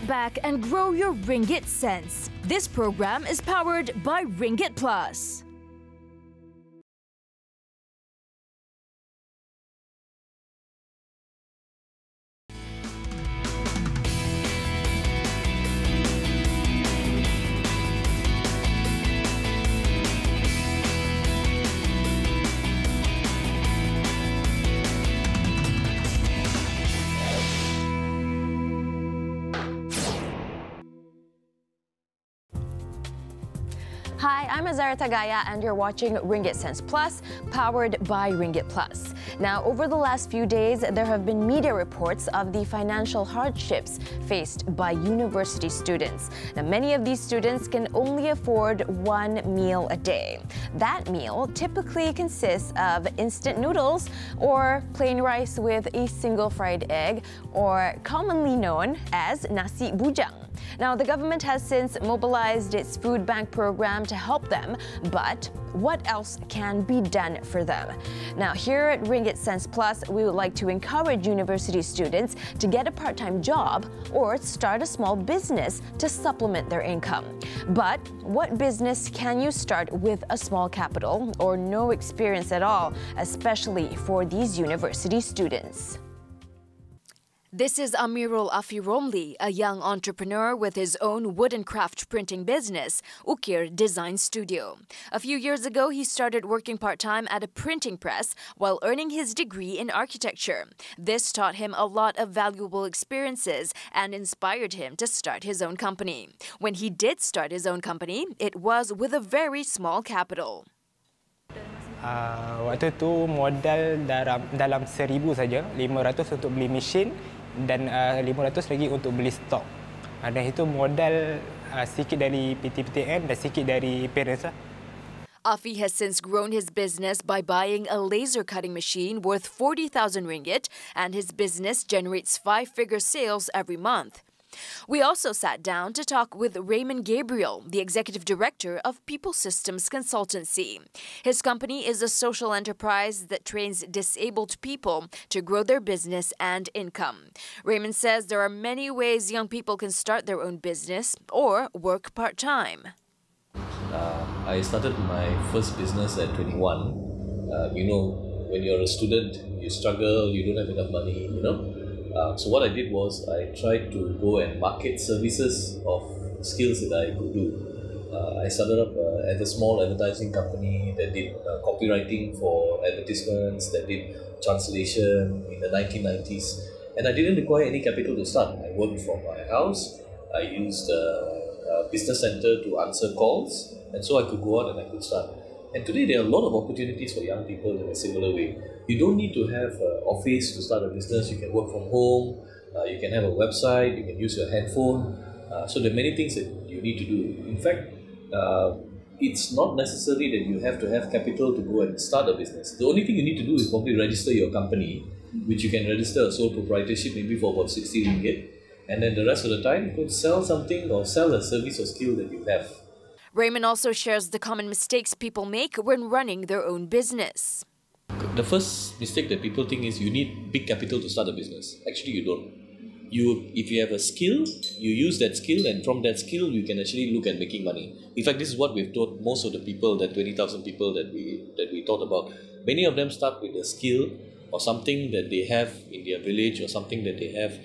Sit back and grow your Ringgit sense. This program is powered by Ringgit Plus. Hi, I'm Azaria Tagaya and you're watching Ringgit Sense Plus, powered by Ringgit Plus. Now, over the last few days, there have been media reports of the financial hardships faced by university students. Now, many of these students can only afford one meal a day. That meal typically consists of instant noodles or plain rice with a single fried egg, or commonly known as nasi bujang. Now, the government has since mobilized its food bank program to help them, but what else can be done for them? Now, here at Ringgit Sense Plus, we would like to encourage university students to get a part-time job or start a small business to supplement their income. But what business can you start with a small capital or no experience at all, especially for these university students? This is Amirul Afiromli, a young entrepreneur with his own wood and craft printing business, Ukir Design Studio. A few years ago, he started working part-time at a printing press while earning his degree in architecture. This taught him a lot of valuable experiences and inspired him to start his own company. When he did start his own company, it was with a very small capital. Waktu tu modal dalam 1,000 saja, 500 untuk beli mesin dan 500 lagi untuk beli stok. Dan itu modal sikit dari PTPTN dan sikit dari parents lah. Afi has since grown his business by buying a laser cutting machine worth 40,000 ringgit, and his business generates 5-figure sales every month. We also sat down to talk with Raymond Gabriel, the executive director of People Systems Consultancy. His company is a social enterprise that trains disabled people to grow their business and income. Raymond says there are many ways young people can start their own business or work part-time. I started my first business at 21. When you're a student, you struggle, you don't have enough money, So what I did was I tried to go and market services of skills that I could do. I started up at a small advertising company that did copywriting for advertisements, that did translation in the 1990s. And I didn't require any capital to start. I worked from my house. I used a business center to answer calls. And so I could go out and I could start. And today there are a lot of opportunities for young people in a similar way. You don't need to have an office to start a business. You can work from home. You can have a website. You can use your handphone. So there are many things that you need to do. In fact, it's not necessary that you have to have capital to go and start a business. The only thing you need to do is probably register your company, which you can register a sole proprietorship maybe for about 60 ringgit. And then the rest of the time, you could sell something or sell a service or skill that you have. Raymond also shares the common mistakes people make when running their own business. The first mistake that people think is you need big capital to start a business. Actually, you don't. If you have a skill, you use that skill, and from that skill, you can actually look at making money. In fact, this is what we've taught most of the people, that 20,000 people that we taught about. Many of them start with a skill or something that they have in their village or something that they have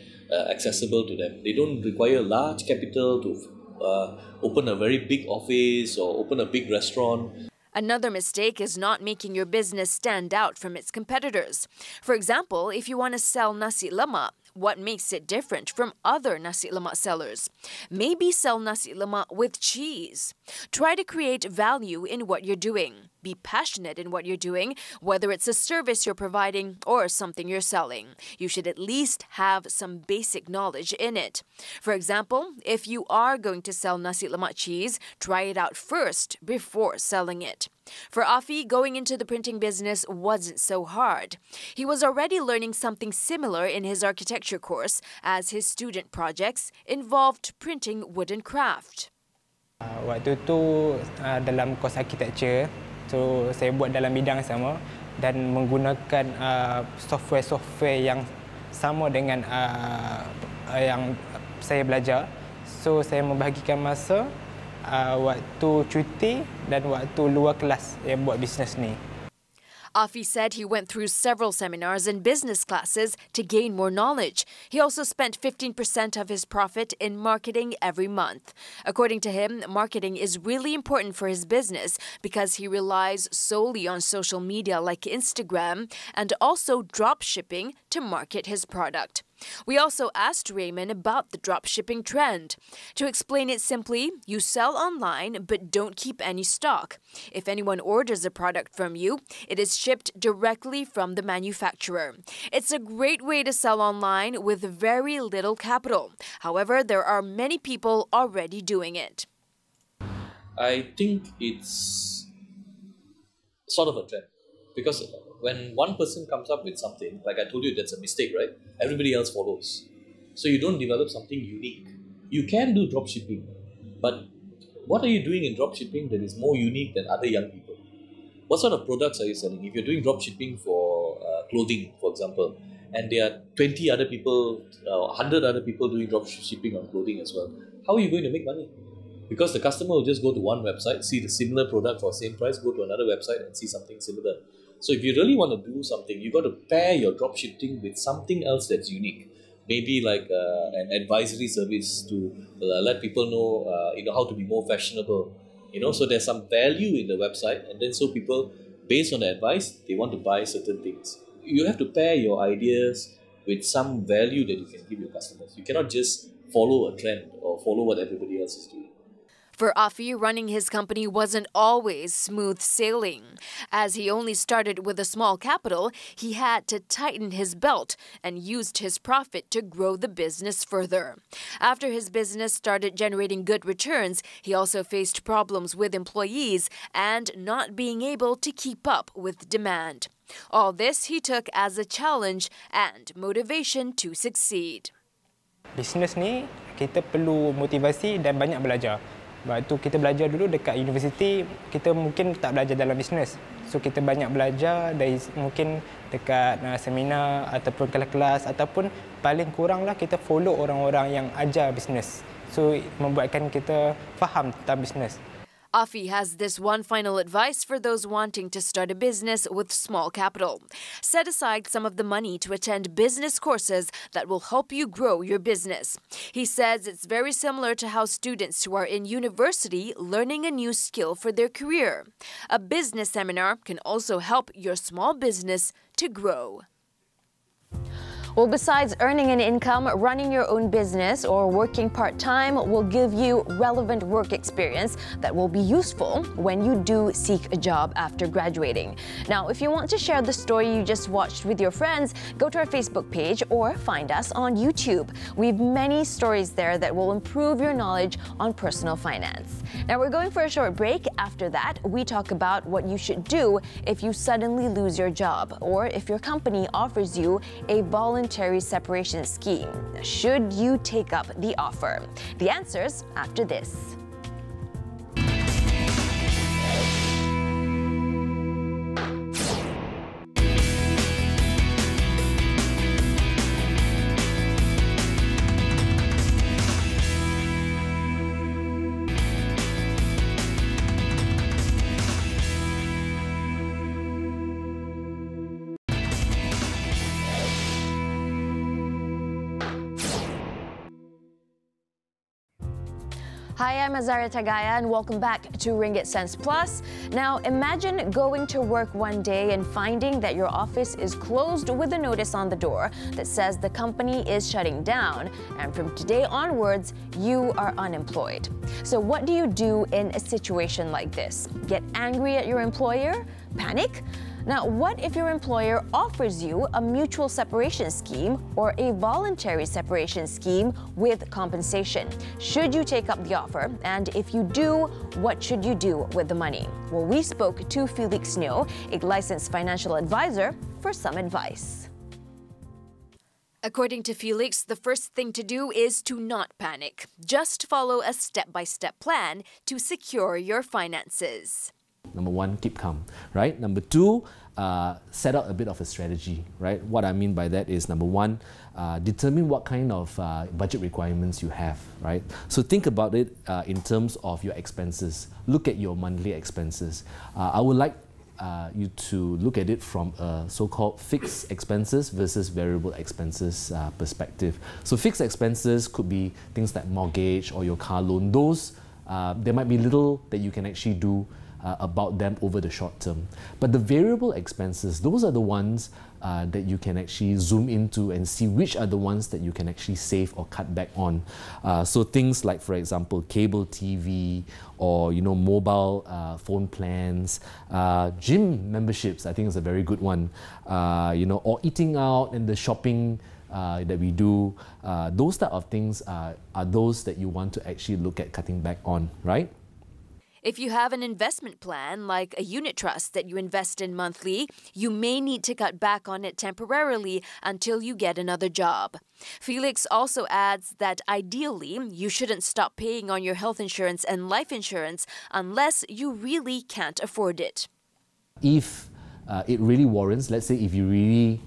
accessible to them. They don't require large capital to open a very big office or open a big restaurant. Another mistake is not making your business stand out from its competitors. For example, if you want to sell nasi lemak, what makes it different from other nasi lemak sellers? Maybe sell nasi lemak with cheese. Try to create value in what you're doing. Be passionate in what you're doing, whether it's a service you're providing or something you're selling. You should at least have some basic knowledge in it. For example, if you are going to sell nasi lemak cheese, try it out first before selling it. For Afi, going into the printing business wasn't so hard. He was already learning something similar in his architecture course, as his student projects involved printing wood and craft. Waktu tu dalam kos architecture, so saya buat dalam bidang sama dan menggunakan software-software yang sama dengan yang saya belajar. So saya membahagikan masa waktu cuti dan waktu luar kelas yang buat bisnes ni. Afi said he went through several seminars and business classes to gain more knowledge. He also spent 15% of his profit in marketing every month. According to him, marketing is really important for his business because he relies solely on social media like Instagram and also drop shipping to market his product. We also asked Raymond about the dropshipping trend. To explain it simply, you sell online but don't keep any stock. If anyone orders a product from you, it is shipped directly from the manufacturer. It's a great way to sell online with very little capital. However, there are many people already doing it. I think it's sort of a trend because when one person comes up with something, like I told you, that's a mistake, right? Everybody else follows. So you don't develop something unique. You can do drop shipping, but what are you doing in drop shipping that is more unique than other young people? What sort of products are you selling? If you're doing drop shipping for clothing, for example, and there are 20 other people, 100 other people doing drop shipping on clothing as well, how are you going to make money? Because the customer will just go to one website, see the similar product for the same price, go to another website and see something similar. So if you really want to do something, you've got to pair your drop shipping with something else that's unique. Maybe like an advisory service to let people know, how to be more fashionable. So there's some value in the website, and then so people, based on the advice, they want to buy certain things. You have to pair your ideas with some value that you can give your customers. You cannot just follow a trend or follow what everybody else is doing. For Afi, running his company wasn't always smooth sailing. As he only started with a small capital, he had to tighten his belt and used his profit to grow the business further. After his business started generating good returns, he also faced problems with employees and not being able to keep up with demand. All this he took as a challenge and motivation to succeed. Bisnes ni kita perlu motivasi dan banyak belajar. Waktu kita belajar dulu dekat universiti, kita mungkin tak belajar dalam bisnes. So kita banyak belajar dari mungkin dekat seminar ataupun kelas-kelas ataupun paling kuranglah kita follow orang-orang yang ajar bisnes. So membuatkan kita faham tentang bisnes. Afi has this one final advice for those wanting to start a business with small capital. Set aside some of the money to attend business courses that will help you grow your business. He says it's very similar to how students who are in university learning a new skill for their career. A business seminar can also help your small business to grow. Well, besides earning an income, running your own business or working part-time will give you relevant work experience that will be useful when you do seek a job after graduating. Now, if you want to share the story you just watched with your friends, go to our Facebook page or find us on YouTube. We have many stories there that will improve your knowledge on personal finance. Now, we're going for a short break. After that, we talk about what you should do if you suddenly lose your job or if your company offers you a voluntary separation scheme. Should you take up the offer? The answers after this. Hi, I'm Azaria Tagaya and welcome back to Ringgit Sense Plus. Now, imagine going to work one day and finding that your office is closed with a notice on the door that says the company is shutting down, and from today onwards, you are unemployed. So what do you do in a situation like this? Get angry at your employer? Panic? Now, what if your employer offers you a mutual separation scheme or a voluntary separation scheme with compensation? Should you take up the offer? And if you do, what should you do with the money? Well, we spoke to Felix Nyo, a licensed financial advisor, for some advice. According to Felix, the first thing to do is to not panic. Just follow a step-by-step plan to secure your finances. Number one, keep calm, right? Number two, set out a bit of a strategy, right? What I mean by that is, number one, determine what kind of budget requirements you have, right? So think about it in terms of your expenses. Look at your monthly expenses. I would like you to look at it from a so-called fixed expenses versus variable expenses perspective. So fixed expenses could be things like mortgage or your car loan. Those, there might be little that you can actually do about them over the short term. But the variable expenses, those are the ones that you can actually zoom into and see which are the ones that you can actually save or cut back on. So things like, for example, cable TV or mobile phone plans, gym memberships, I think is a very good one. Or eating out and the shopping that we do. Those type of things are those that you want to actually look at cutting back on, right? If you have an investment plan, like a unit trust that you invest in monthly, you may need to cut back on it temporarily until you get another job. Felix also adds that ideally, you shouldn't stop paying on your health insurance and life insurance unless you really can't afford it. If it really warrants, let's say if you really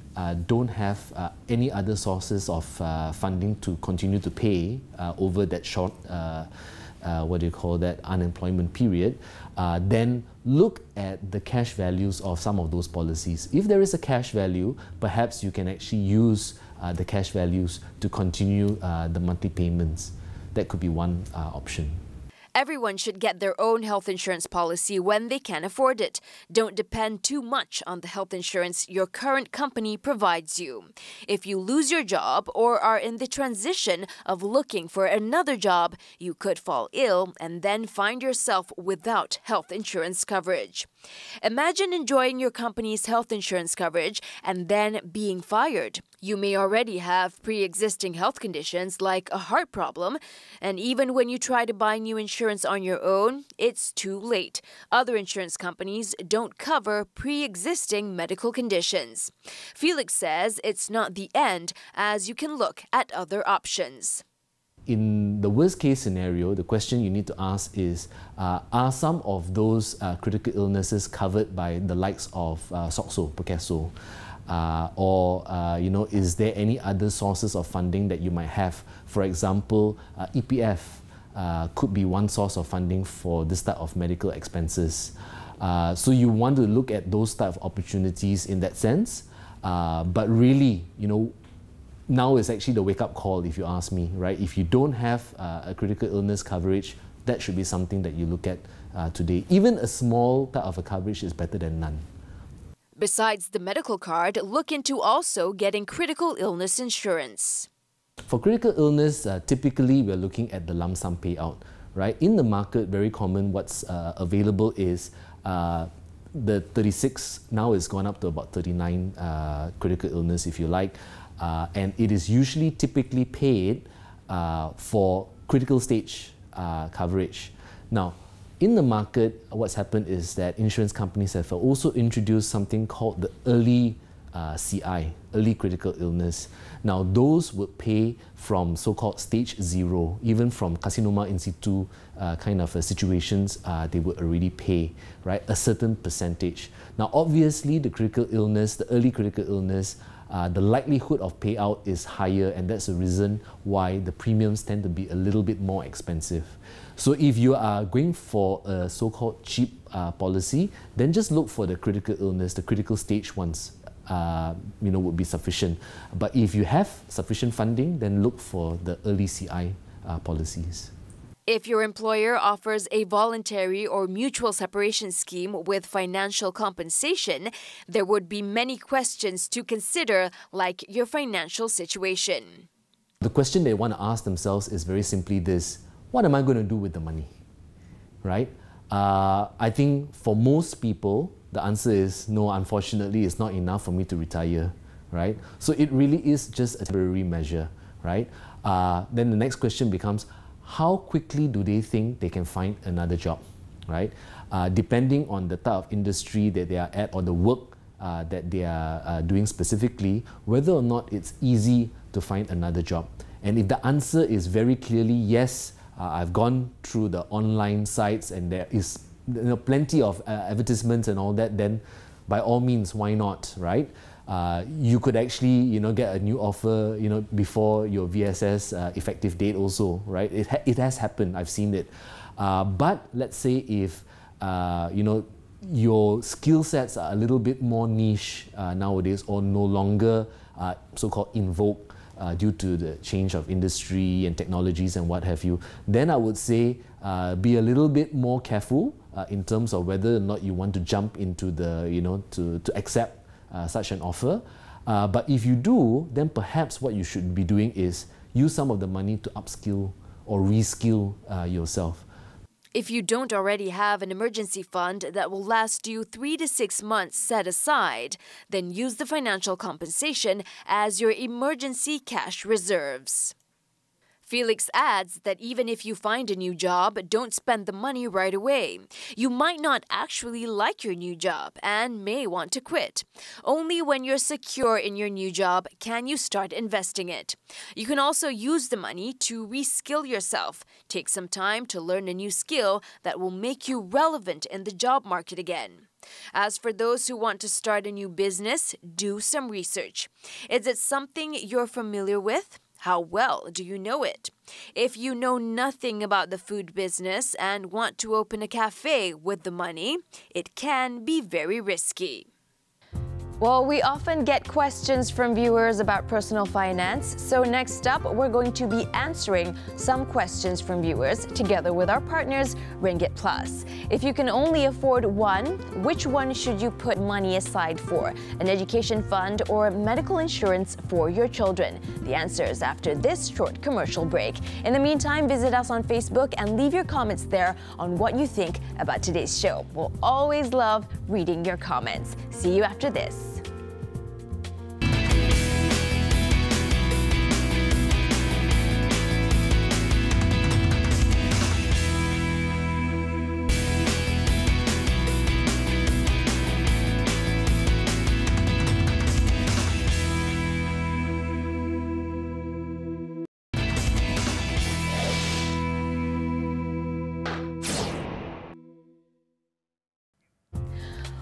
don't have any other sources of funding to continue to pay over that short unemployment period, then look at the cash values of some of those policies. If there is a cash value, perhaps you can actually use the cash values to continue the monthly payments. That could be one option. Everyone should get their own health insurance policy when they can afford it. Don't depend too much on the health insurance your current company provides you. If you lose your job or are in the transition of looking for another job, you could fall ill and then find yourself without health insurance coverage. Imagine enjoying your company's health insurance coverage and then being fired. You may already have pre-existing health conditions like a heart problem, and even when you try to buy new insurance on your own, it's too late. Other insurance companies don't cover pre-existing medical conditions. Felix says it's not the end, as you can look at other options. In the worst case scenario, the question you need to ask is, are some of those critical illnesses covered by the likes of SOCSO, Perkeso? Is there any other sources of funding that you might have? For example, EPF could be one source of funding for this type of medical expenses. So you want to look at those type of opportunities in that sense. But really, now is actually the wake-up call, if you ask me, right? If you don't have a critical illness coverage, that should be something that you look at today. Even a small type of a coverage is better than none. Besides the medical card, look into also getting critical illness insurance. For critical illness, typically we're looking at the lump sum payout, right? In the market, very common, what's available is the 36, now it's gone up to about 39 critical illness, if you like. And it is usually typically paid for critical stage coverage. Now, in the market, what's happened is that insurance companies have also introduced something called the early CI, early critical illness. Now, those would pay from so-called stage 0, even from carcinoma in situ kind of situations, they would already pay, right, a certain percentage. Now, obviously, the critical illness, the early critical illness, the likelihood of payout is higher, and that's the reason why the premiums tend to be a little bit more expensive. So if you are going for a so-called cheap policy, then just look for the critical illness, the critical stage ones, would be sufficient. But if you have sufficient funding, then look for the early CI policies. If your employer offers a voluntary or mutual separation scheme with financial compensation, there would be many questions to consider, like your financial situation. The question they want to ask themselves is very simply this: what am I going to do with the money? Right? I think for most people, the answer is no, unfortunately, it's not enough for me to retire. Right? So it really is just a temporary measure. Right? Then the next question becomes, how quickly do they think they can find another job, right? Depending on the type of industry that they are at or the work that they are doing specifically, whether or not it's easy to find another job. And if the answer is very clearly yes, I've gone through the online sites and there is plenty of advertisements and all that, then by all means, why not, right? You could actually, get a new offer, before your VSS effective date also, right? It has happened. I've seen it. But let's say if, your skill sets are a little bit more niche nowadays, or no longer so-called in vogue due to the change of industry and technologies and what have you, then I would say be a little bit more careful in terms of whether or not you want to jump into the, to accept such an offer. But if you do, then perhaps what you should be doing is use some of the money to upskill or reskill yourself. If you don't already have an emergency fund that will last you 3 to 6 months set aside, then use the financial compensation as your emergency cash reserves. Felix adds that even if you find a new job, don't spend the money right away. You might not actually like your new job and may want to quit. Only when you're secure in your new job can you start investing it. You can also use the money to reskill yourself. Take some time to learn a new skill that will make you relevant in the job market again. As for those who want to start a new business, do some research. Is it something you're familiar with? How well do you know it? If you know nothing about the food business and want to open a cafe with the money, it can be very risky. Well, we often get questions from viewers about personal finance. So next up, we're going to be answering some questions from viewers together with our partners, Ringgit Plus. If you can only afford one, which one should you put money aside for? An education fund or medical insurance for your children? The answer is after this short commercial break. In the meantime, visit us on Facebook and leave your comments there on what you think about today's show. We'll always love reading your comments. See you after this.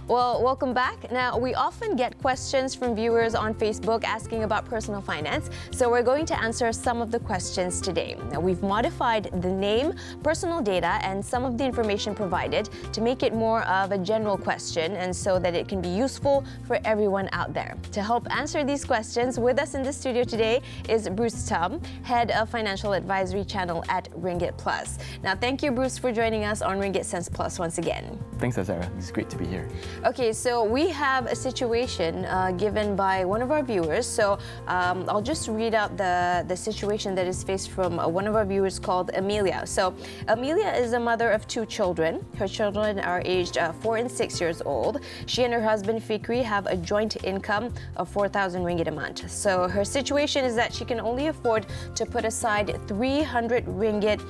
Well, welcome back. Now, we often get questions from viewers on Facebook asking about personal finance, so we're going to answer some of the questions today. Now, we've modified the name, personal data, and some of the information provided to make it more of a general question and so that it can be useful for everyone out there. To help answer these questions, with us in the studio today is Bruce Tum, Head of Financial Advisory Channel at Ringgit Plus. Now, thank you, Bruce, for joining us on Ringgit Sense Plus once again. Thanks, Azaria. It's great to be here. Okay, so we have a situation given by one of our viewers. So I'll just read out the situation that is faced from one of our viewers called Amelia. So Amelia is a mother of 2 children. Her children are aged 4 and 6 years old. She and her husband Fikri have a joint income of 4,000 ringgit a month. So her situation is that she can only afford to put aside 300 ringgit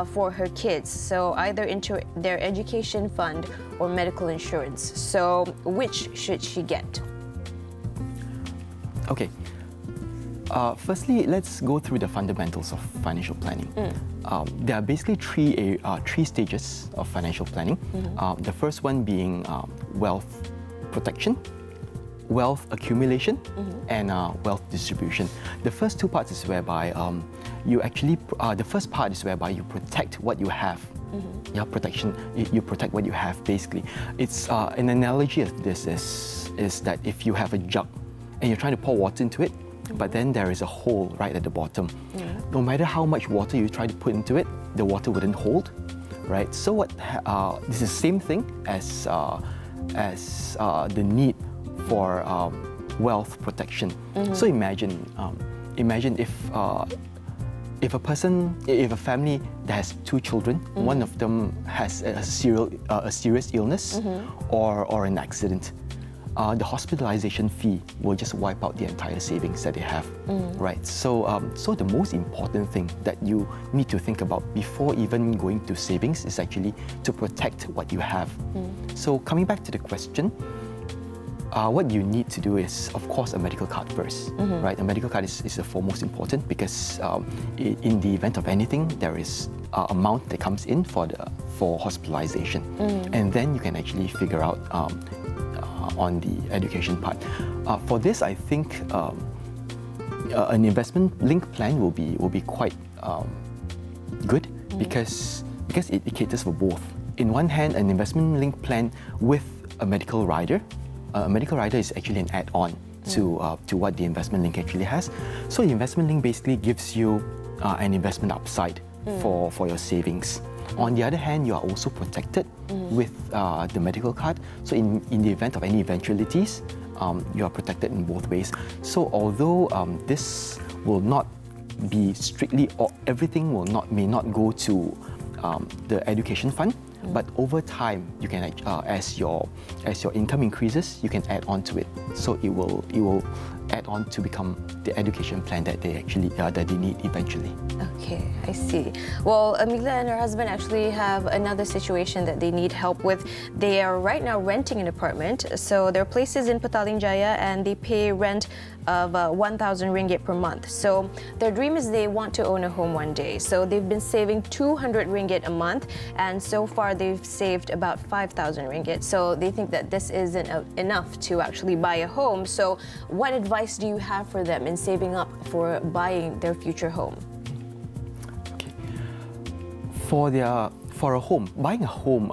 for her kids. So either into their education fund or medical insurance. So which should she get? Okay. Firstly, let's go through the fundamentals of financial planning. There are basically three stages of financial planning. The first one being wealth protection, wealth accumulation, and wealth distribution. The first 2 parts is whereby the first part is whereby you protect what you have. Your protection, you protect what you have, basically. It's an analogy of this is that if you have a jug and you're trying to pour water into it, but then there is a hole right at the bottom. No matter how much water you try to put into it, the water wouldn't hold, right? So this is the same thing as the need for wealth protection. So imagine if a family that has 2 children, one of them has a serious illness or an accident, the hospitalization fee will just wipe out the entire savings that they have, right? So the most important thing that you need to think about before even going to savings is actually to protect what you have. So coming back to the question, what you need to do is, of course, a medical card first, right? A medical card is the foremost important because in the event of anything, there is amount that comes in for hospitalization, and then you can actually figure out on the education part. For this, I think an investment-linked plan will be quite good because it caters for both. In one hand, an investment-linked plan with a medical rider. A medical rider is actually an add-on to what the investment link actually has. So the investment link basically gives you an investment upside for your savings. On the other hand, you are also protected with the medical card. So in the event of any eventualities, you are protected in both ways. So although this will not be strictly, or everything may not go to the education fund, but over time, you can as your income increases, you can add on to it. So it will add on to become the education plan that they actually that they need eventually. Okay, I see. Well, Amelia and her husband actually have another situation that they need help with. They are right now renting an apartment. So their place is in Petaling Jaya and they pay rent of 1,000 ringgit per month. So their dream is they want to own a home one day. So they've been saving 200 ringgit a month, and so far they've saved about 5,000 ringgit. So they think that this isn't enough to actually buy a home. So what advice do you have for them in saving up for buying their future home? Okay. For a home, buying a home,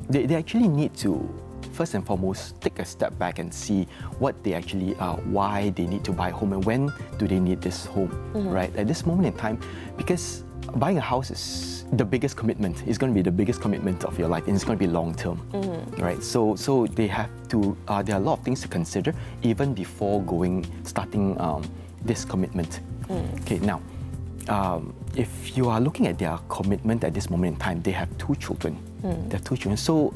they actually need to first and foremost take a step back and see what they actually why they need to buy a home and when do they need this home, right? At this moment in time, because buying a house is the biggest commitment. It's going to be the biggest commitment of your life, and it's going to be long term, right? So they have to. There are a lot of things to consider even before starting this commitment. Okay, now, if you are looking at their commitment at this moment in time, they have 2 children. They have 2 children. So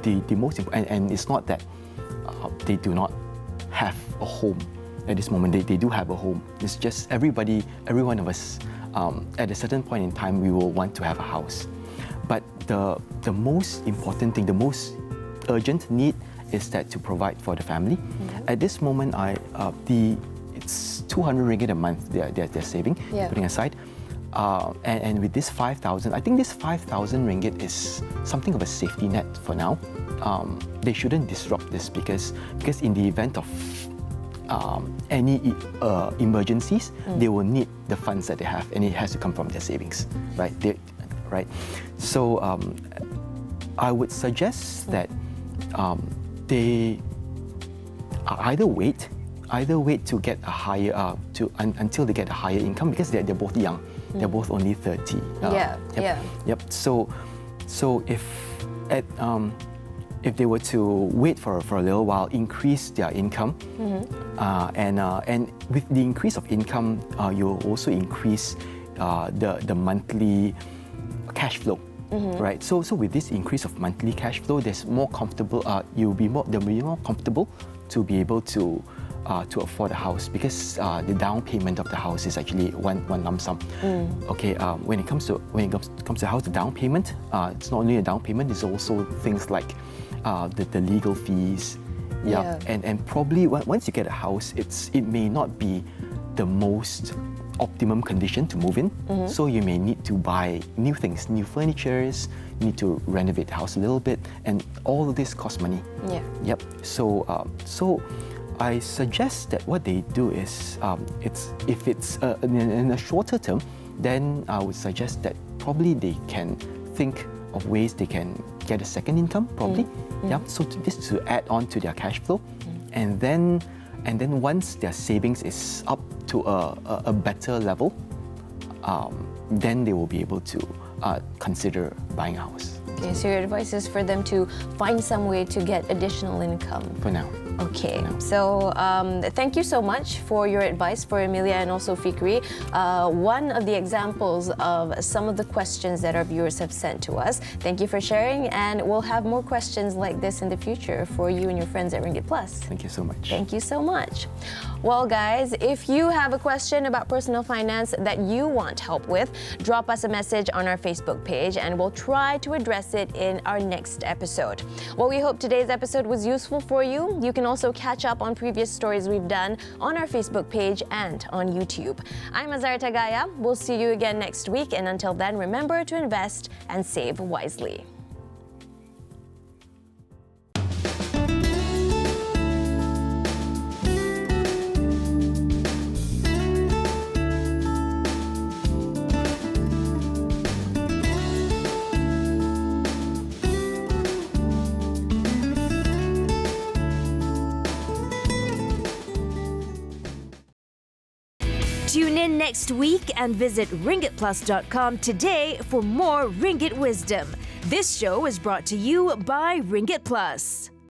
the most important, and it's not that they do not have a home at this moment. They do have a home. It's just every one of us, at a certain point in time, we will want to have a house. But the most important thing, the most urgent need is that to provide for the family. At this moment, it's 200 ringgit a month they're saving, putting aside. And with this 5,000, I think this 5,000 ringgit is something of a safety net for now. They shouldn't disrupt this because in the event of any emergencies, they will need the funds that they have, and it has to come from their savings, right? Right. So I would suggest that they either wait to get a higher until they get a higher income, because they're both young. They're both only 30. Yep. So if they were to wait for a little while, increase their income, and with the increase of income, you'll also increase the monthly cash flow. Right. So with this increase of monthly cash flow, there's more comfortable. They'll be more comfortable to be able to afford a house, because the down payment of the house is actually one lump sum. Okay. When it comes to the house, the down payment, it's not only a down payment. It's also things like the legal fees. Yeah. And probably once you get a house, it may not be the most optimum condition to move in. So you may need to buy new things, new furnitures, need to renovate the house a little bit, and all of this costs money. Yep. So I suggest that what they do is, if it's in a shorter term, then I would suggest that probably they can think of ways they can get a second income, probably. So this to add on to their cash flow, and then once their savings is up to a better level, then they will be able to consider buying a house. Okay, so your advice is for them to find some way to get additional income. For now. Okay, so thank you so much for your advice for Amelia and also Fikri. One of the examples of some of the questions that our viewers have sent to us. Thank you for sharing, and we'll have more questions like this in the future for you and your friends at Ringgit Plus. Thank you so much. Thank you so much. Well, guys, if you have a question about personal finance that you want help with, drop us a message on our Facebook page and we'll try to address it in our next episode. Well, we hope today's episode was useful for you. You can also catch up on previous stories we've done on our Facebook page and on YouTube. I'm Azaria Tagaya. We'll see you again next week, and until then, remember to invest and save wisely. Tune in next week and visit ringgitplus.com today for more Ringgit wisdom. This show is brought to you by Ringgit Plus.